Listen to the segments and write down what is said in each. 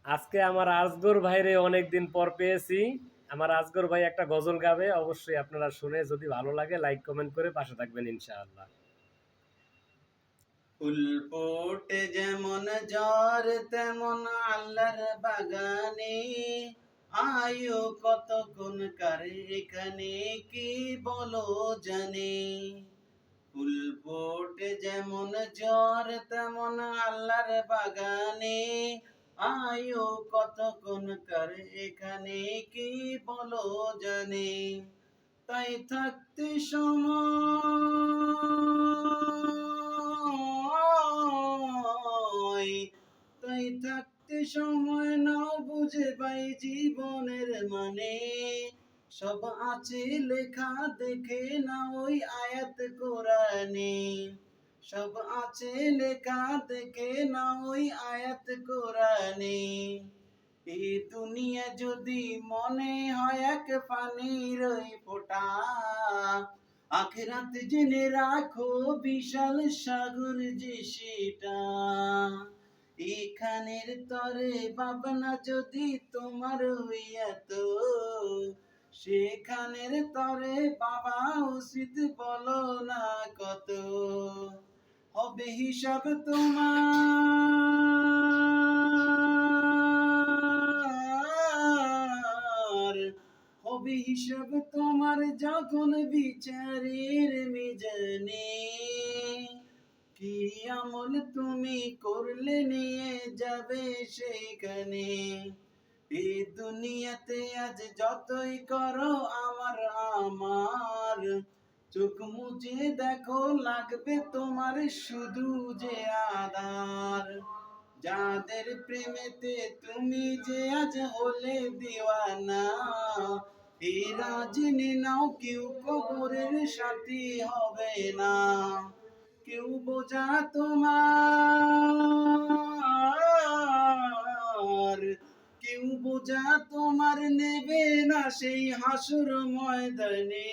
আজকে আমার আজগর ভাইরে অনেকদিন পর পেয়েছি। আমার আজগর ভাই একটা গজল গাবে, অবশ্যই আপনারা শুনে যদি ভালো লাগে লাইক কমেন্ট করে পাশে থাকবেন ইনশাআল্লাহ। ফুল ফোটে যেমন ঝড় তেমন আল্লাহর বাগানে, আয়ু কতক্ষণ কারে এখানে কি বলো জানে। ফুল ফোটে যেমন ঝড় তেমন আল্লাহর বাগানে, আয়ু কতক্ষণ কারে এখানে কি বলো জানে। তাই থাকতে সময়, তাই থাকতে সময় নাও বুঝে পাই জীবনের মানে। সব আছে লেখা দেখে না ওই আয়াত কোরআনে, সব আছে লেখা দেখে না ওই আয়াত কোরআনে। এই দুনিয়া যদি মনে হয় এক পানির ওই ফোঁটা, আখিরাত জেনে রাখো বিশাল সাগর যে সেটা। এখানের তরে ভাবনা যদি তোমার হইয়াত, সেখানের তরে বাবা উচিত বলো না কত। হবে হিসাব তোমার, হবে হিসাব তোমার যখন বিচারের মিজানে। কি আমল তুমি করলে নিয়ে যাবে সেইখানে। এই দুনিয়াতে আজ যতই করো আমার আমার, চোখ মুছে দেখো লাগবে তোমার শুধু যে আধার। যাদের প্রেমেতে তুমি যে আজ হলে দিওয়ানা, এরা জেনে নাও কেউ কবরের সাথী হবে না। কেউ বোঝা তোমার, কেউ বোঝা তোমার নেবে না সেই হাসুর ময়দানে।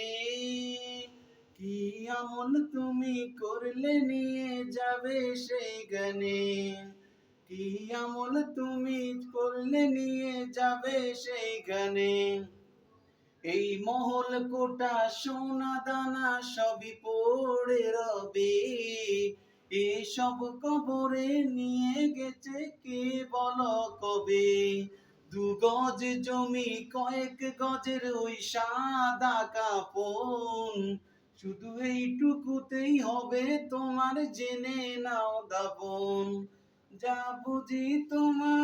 কি আমল তুমি করলে নিয়ে যাবে সেই গানে, কি আমল তুমি করলে নিয়ে যাবে সেই গানে। এই মহল কোটা সোনা দানা সবই পড়ে রবে, এসব কবরে নিয়ে গেছে কে বলো কবে। 2 গজ জমি কয়েক গজের ওই সাদা কাপন, শুধু এইটুকুতেই হবে তোমার জেনে নাও দাপন। যা বুঝি তোমার,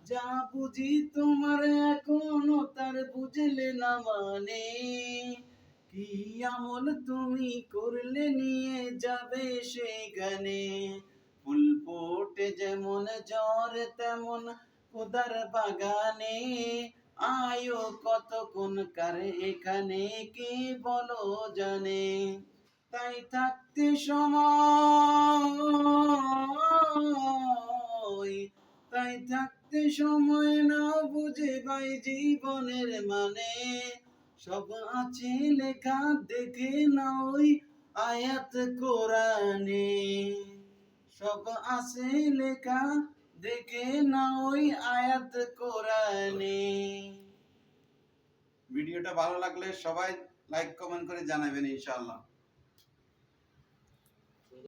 যা বুঝি তোমার এখনো তার বুঝলে না মানে। কি আমল তুমি করলে নিয়ে যাবে সেইখানে। ফুল ফোটে যেমন ঝড় তেমন খোদার বাগানে, আয়ো কতক্ষণ কার এখানে কে বলো জানে। তাই থাকতে সময়, তাই থাকতে সময় না বুঝে পাই জীবনের মানে। সব আছে লেখা দেখে না ওই আয়াত কোরআনে, সব আছে লেখা দেখে না ওই আয়াত কোরআনে। ভিডিওটা ভালো লাগলে সবাই লাইক কমেন্ট করে জানাবেন ইনশাআল্লাহ।